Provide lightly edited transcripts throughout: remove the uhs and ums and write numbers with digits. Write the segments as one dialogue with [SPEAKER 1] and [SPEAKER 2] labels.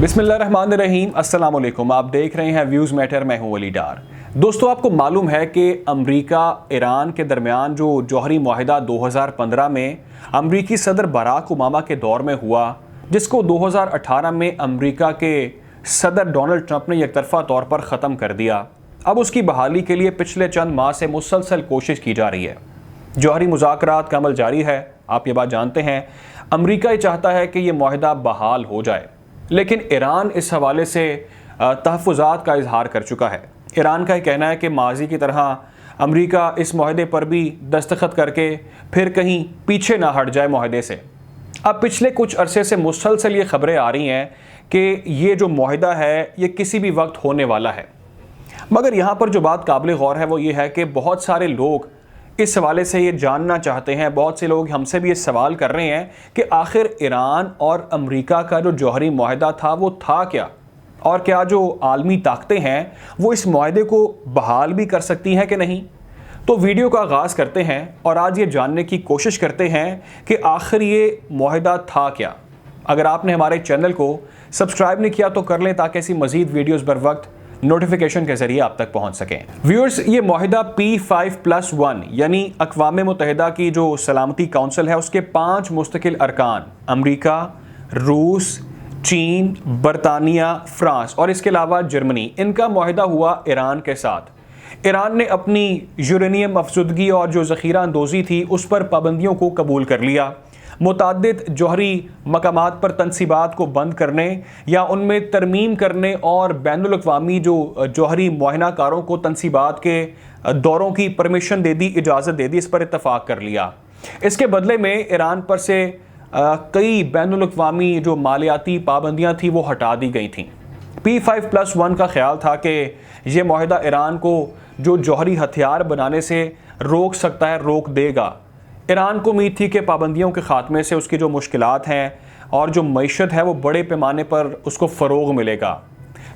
[SPEAKER 1] बिस्मिल्लाहिर्रहमानिर्रहीम, अस्सलाम वालेकुम। आप देख रहे हैं व्यूज़ मैटर, मैं हूं वली डार। दोस्तों, आपको मालूम है कि अमेरिका ईरान के दरमियान जो जौहरी मुआहिदा 2015 में अमेरिकी सदर बराक ओबामा के दौर में हुआ, जिसको 2018 में अमेरिका के सदर डोनाल्ड ट्रंप ने एकतरफ़ा तौर पर ख़त्म कर दिया। अब उसकी बहाली के लिए पिछले चंद माह से मुसलसल कोशिश की जा रही है। जौहरी मुज़ाकरात का अमल जारी है। आप ये बात जानते हैं, अमेरिका ये चाहता है कि ये मुआहिदा बहाल हो जाए, लेकिन ईरान इस हवाले से तहफ़्फ़ुज़ात का इजहार कर चुका है। ईरान का ये कहना है कि माजी की तरह अमेरिका इस मुआहिदे पर भी दस्तखत करके फिर कहीं पीछे ना हट जाए मुआहिदे से। अब पिछले कुछ अरसे से मुसलसल ये खबरें आ रही हैं कि ये जो मुआहिदा है ये किसी भी वक्त होने वाला है। मगर यहाँ पर जो बात काबिल गौर है वो ये है कि बहुत सारे लोग इस हवाले से ये जानना चाहते हैं, बहुत से लोग हमसे भी ये सवाल कर रहे हैं कि आखिर ईरान और अमेरिका का जो जौहरी मुआहिदा था वो था क्या, और क्या जो आलमी ताकतें हैं वो इस मुआहिदे को बहाल भी कर सकती हैं कि नहीं। तो वीडियो का आगाज़ करते हैं और आज ये जानने की कोशिश करते हैं कि आखिर ये मुआहिदा था क्या। अगर आपने हमारे चैनल को सब्सक्राइब नहीं किया तो कर लें, ताकि ऐसी मज़ीद वीडियोज़ बर वक्त नोटिफिकेशन के जरिए आप तक पहुंच सकें। व्यूअर्स, ये मुआहिदा P5+1 यानी अक़वाम मुत्तहिदा की जो सलामती काउंसिल है उसके 5 मुस्तकिल अरकान अमेरिका, रूस, चीन, बरतानिया, फ्रांस और इसके अलावा जर्मनी, इनका मुआहिदा हुआ ईरान के साथ। ईरान ने अपनी यूरेनियम अफजुदगी और जो ज़ख़ीरा अंदोज़ी थी उस पर पाबंदियों को कबूल कर लिया। मुताद्दिद जौहरी मकामात पर तनसीबात को बंद करने या उनमें तरमीम करने और बैनुल-अक़वामी जो जौहरी मुआयनाकारों को तनसीबात के दौरों की परमिशन दे दी, इजाज़त दे दी, इस पर इत्तफ़ाक़ कर लिया। इसके बदले में ईरान पर से कई बैनुल-अक़वामी जो मालियाती पाबंदियाँ थी वो हटा दी गई थीं। P5+1 का ख्याल था कि यह मुआहिदा ईरान को जो जौहरी हथियार बनाने से रोक सकता है, रोक देगा। ईरान को उम्मीद थी कि पाबंदियों के ख़ात्मे से उसकी जो मुश्किलात हैं और जो मईशत है वो बड़े पैमाने पर उसको फ़रोग़ मिलेगा।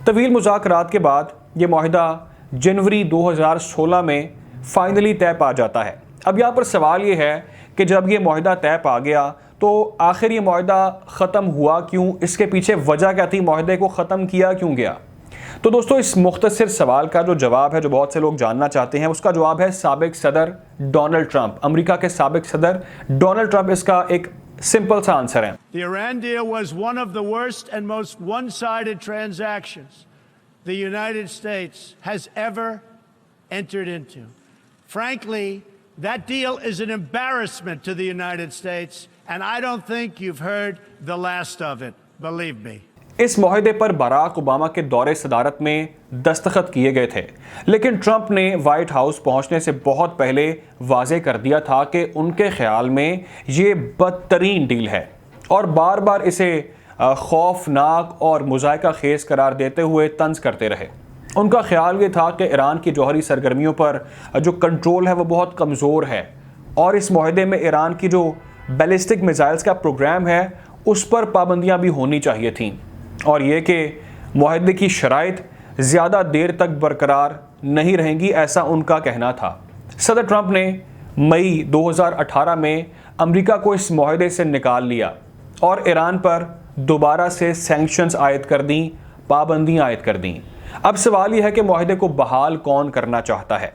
[SPEAKER 1] तवील मुज़ाकरात के बाद ये मुआहिदा जनवरी 2016 में फ़ाइनली तय पा जाता है। अब यहाँ पर सवाल ये है कि जब ये मुआहिदा तय पा गया तो आखिर ये मुआहिदा ख़त्म हुआ क्यों, इसके पीछे वजह क्या थी, मुआहिदे को ख़त्म किया क्यों गया। तो दोस्तों, इस मुख्तसर सवाल का जो जवाब है, जो बहुत से लोग जानना चाहते हैं, उसका जवाब है साबिक सदर डोनाल्ड ट्रंप। अमेरिका के साबिक सदर डोनाल्ड ट्रंप इसका एक सिंपल सा आंसर है।
[SPEAKER 2] The Iran deal was one of the worst and most one-sided transactions the United States has ever entered into. Frankly, that deal is an embarrassment to the United States, and I don't think you've heard the last of it, believe me.
[SPEAKER 1] इस मुआहिदे पर Barack Obama के दौरे सदारत में दस्तखत किए गए थे, लेकिन ट्रंप ने वाइट हाउस पहुंचने से बहुत पहले वाज़े कर दिया था कि उनके ख्याल में ये बदतरीन डील है, और बार बार इसे खौफनाक और मुज़ायका खेज़ करार देते हुए तंज करते रहे। उनका ख्याल ये था कि ईरान की जौहरी सरगर्मियों पर जो कंट्रोल है वो बहुत कमज़ोर है, और इस मुआहिदे में ईरान की जो बैलिस्टिक मिसाइल्स का प्रोग्राम है उस पर पाबंदियाँ भी होनी चाहिए थीं, और ये कि मुआहिदे की शराइत ज़्यादा देर तक बरकरार नहीं रहेंगी, ऐसा उनका कहना था। सदर ट्रंप ने मई 2018 में अमेरिका को इस मुआहिदे से निकाल लिया और ईरान पर दोबारा से सैंक्शंस आयद कर दी, पाबंदियाँ आयद कर दी। अब सवाल यह है कि मुआहिदे को बहाल कौन करना चाहता है।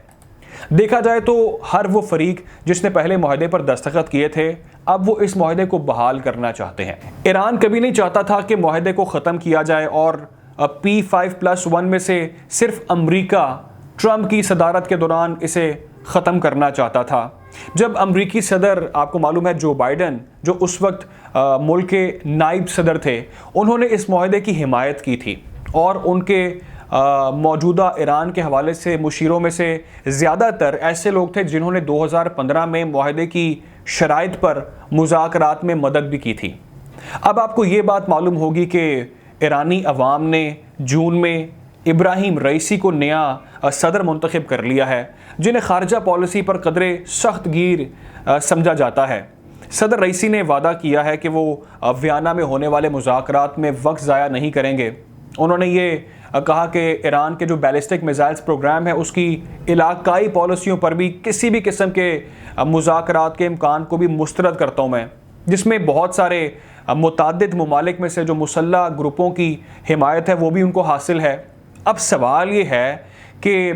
[SPEAKER 1] देखा जाए तो हर वो फरीक जिसने पहले मुआहिदे पर दस्तखत किए थे, अब वो इस मुआहिदे को बहाल करना चाहते हैं। ईरान कभी नहीं चाहता था कि मुआहिदे को ख़त्म किया जाए, और P5+1 में से सिर्फ अमेरिका ट्रंप की सदारत के दौरान इसे ख़त्म करना चाहता था। जब अमेरिकी सदर, आपको मालूम है, जो बाइडन, जो उस वक्त मुल्क के नायब सदर थे, उन्होंने इस मुआहिदे की हिमायत की थी, और उनके मौजूदा ईरान के हवाले से मुशीरों में से ज़्यादातर ऐसे लोग थे जिन्होंने 2015 में मुआहिदे की शराइत पर मुज़ाकरात में मदद भी की थी। अब आपको ये बात मालूम होगी कि ईरानी अवाम ने जून में इब्राहिम रईसी को नया सदर मुंतखब कर लिया है, जिन्हें खारजा पॉलिसी पर कदरे सख्त गिर समझा जाता है। सदर रईसी ने वादा किया है कि वो वियना में होने वाले मुज़ाकरात में वक्त ज़ाया नहीं करेंगे। उन्होंने ये कहा कि ईरान के जो बैलिस्टिक मिसाइल्स प्रोग्राम है उसकी इलाकाई पॉलिसियों पर भी किसी भी किस्म के मुज़ाकरात के इम्कान को भी मुस्तरद करता हूँ मैं। जिसमें बहुत सारे मुताद्दिद ममालिक में से जो मुसल्लह ग्रुपों की हिमायत है वो भी उनको हासिल है। अब सवाल ये है कि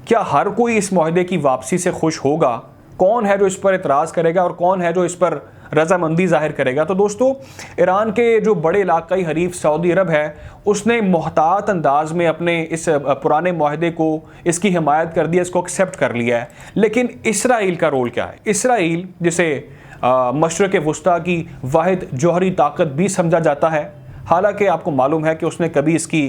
[SPEAKER 1] क्या हर कोई इस मुआहदे की वापसी से खुश होगा? कौन है जो इस पर इतराज़ करेगा और कौन है जो इस पर रजामंदी जाहिर करेगा? तो दोस्तों, ईरान के जो बड़े इलाकाई हरीफ सऊदी अरब है, उसने मोहतात अंदाज में अपने इस पुराने मुआहदे को, इसकी हिमायत कर दी, इसको एक्सेप्ट कर लिया है। लेकिन इसराइल का रोल क्या है? इसराइल जिसे मशरक़ वस्ता की वाहिद जौहरी ताकत भी समझा जाता है, हालांकि आपको मालूम है कि उसने कभी इसकी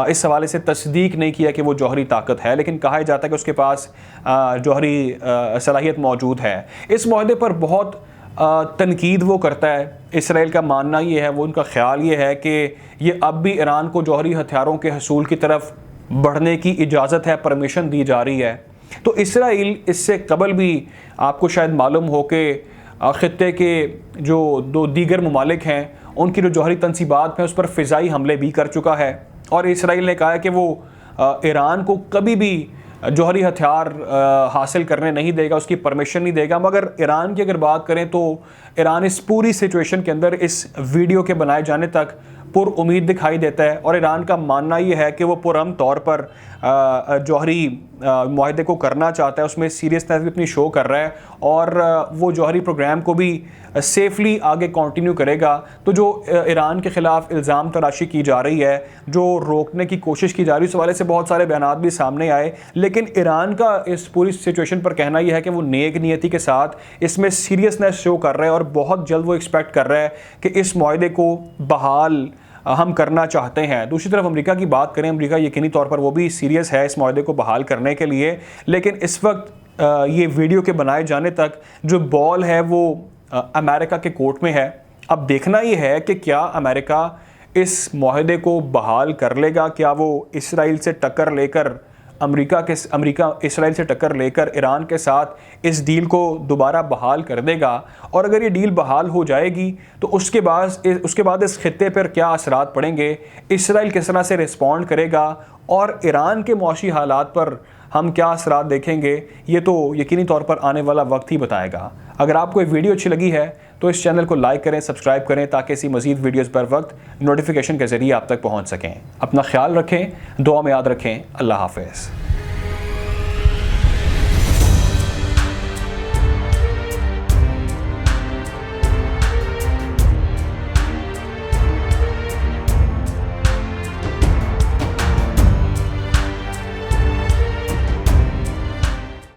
[SPEAKER 1] इस हवाले से तस्दीक नहीं किया कि वो जौहरी ताकत है, लेकिन कहा जाता है कि उसके पास जौहरी सलाहियत मौजूद है। इस मुआहदे पर बहुत तनकीद वो करता है। इसराइल का मानना ये है, वो उनका ख्याल ये है कि ये अब भी ईरान को जौहरी हथियारों के हसूल की तरफ बढ़ने की इजाज़त है, परमिशन दी जा रही है। तो इसराइल इससे कबल भी आपको शायद मालूम हो कि ख़ित्ते के जो दो दीगर ममालिक हैं, उनकी जो जौहरी तनसीबात हैं उस पर फ़िज़ाई हमले भी कर चुका है। और इसराइल ने कहा है कि वो ईरान को कभी भी जौहरी हथियार हासिल करने नहीं देगा, उसकी परमिशन नहीं देगा। मगर ईरान की अगर बात करें तो ईरान इस पूरी सिचुएशन के अंदर इस वीडियो के बनाए जाने तक पुरउम्मीद दिखाई देता है। और ईरान का मानना ये है कि वो पुरअमन तौर पर जौहरी मुआहदे को करना चाहता है, उसमें सीरियसनेस भी अपनी शो कर रहा है और वो जौहरी प्रोग्राम को भी सेफली आगे कंटिन्यू करेगा। तो जो ईरान के ख़िलाफ़ इल्ज़ाम तराशी की जा रही है, जो रोकने की कोशिश की जा रही है, उस हवाले से बहुत सारे बयानात भी सामने आए। लेकिन ईरान का इस पूरी सिचुएशन पर कहना यह है कि वो नेक नियति के साथ इसमें सीरियसनेस शो कर रहा है और बहुत जल्द वो एक्सपेक्ट कर रहा है कि इस मुआहदे को बहाल हम करना चाहते हैं। दूसरी तरफ अमेरिका की बात करें, अमेरिका यकीनी तौर पर वो भी सीरियस है इस मुआहदे को बहाल करने के लिए। लेकिन इस वक्त ये वीडियो के बनाए जाने तक जो बॉल है वो अमेरिका के कोर्ट में है। अब देखना ये है कि क्या अमेरिका इस मुआहदे को बहाल कर लेगा, क्या वो इसराइल से टक्कर लेकर अमेरिका इसराइल से टक्कर लेकर ईरान के साथ इस डील को दोबारा बहाल कर देगा। और अगर ये डील बहाल हो जाएगी तो उसके बाद इस खित्ते पर क्या असरात पड़ेंगे, इसराइल किस तरह से रिस्पॉन्ड करेगा और ईरान के मुआशी हालात पर हम क्या असरात देखेंगे, ये तो यकीनी तौर पर आने वाला वक्त ही बताएगा। अगर आपको ये वीडियो अच्छी लगी है तो इस चैनल को लाइक करें, सब्सक्राइब करें ताकि ऐसी मज़ीद वीडियोज़ बर वक्त नोटिफिकेशन के ज़रिए आप तक पहुँच सकें। अपना ख्याल रखें, दुआ में याद रखें। अल्लाह हाफ़िज़।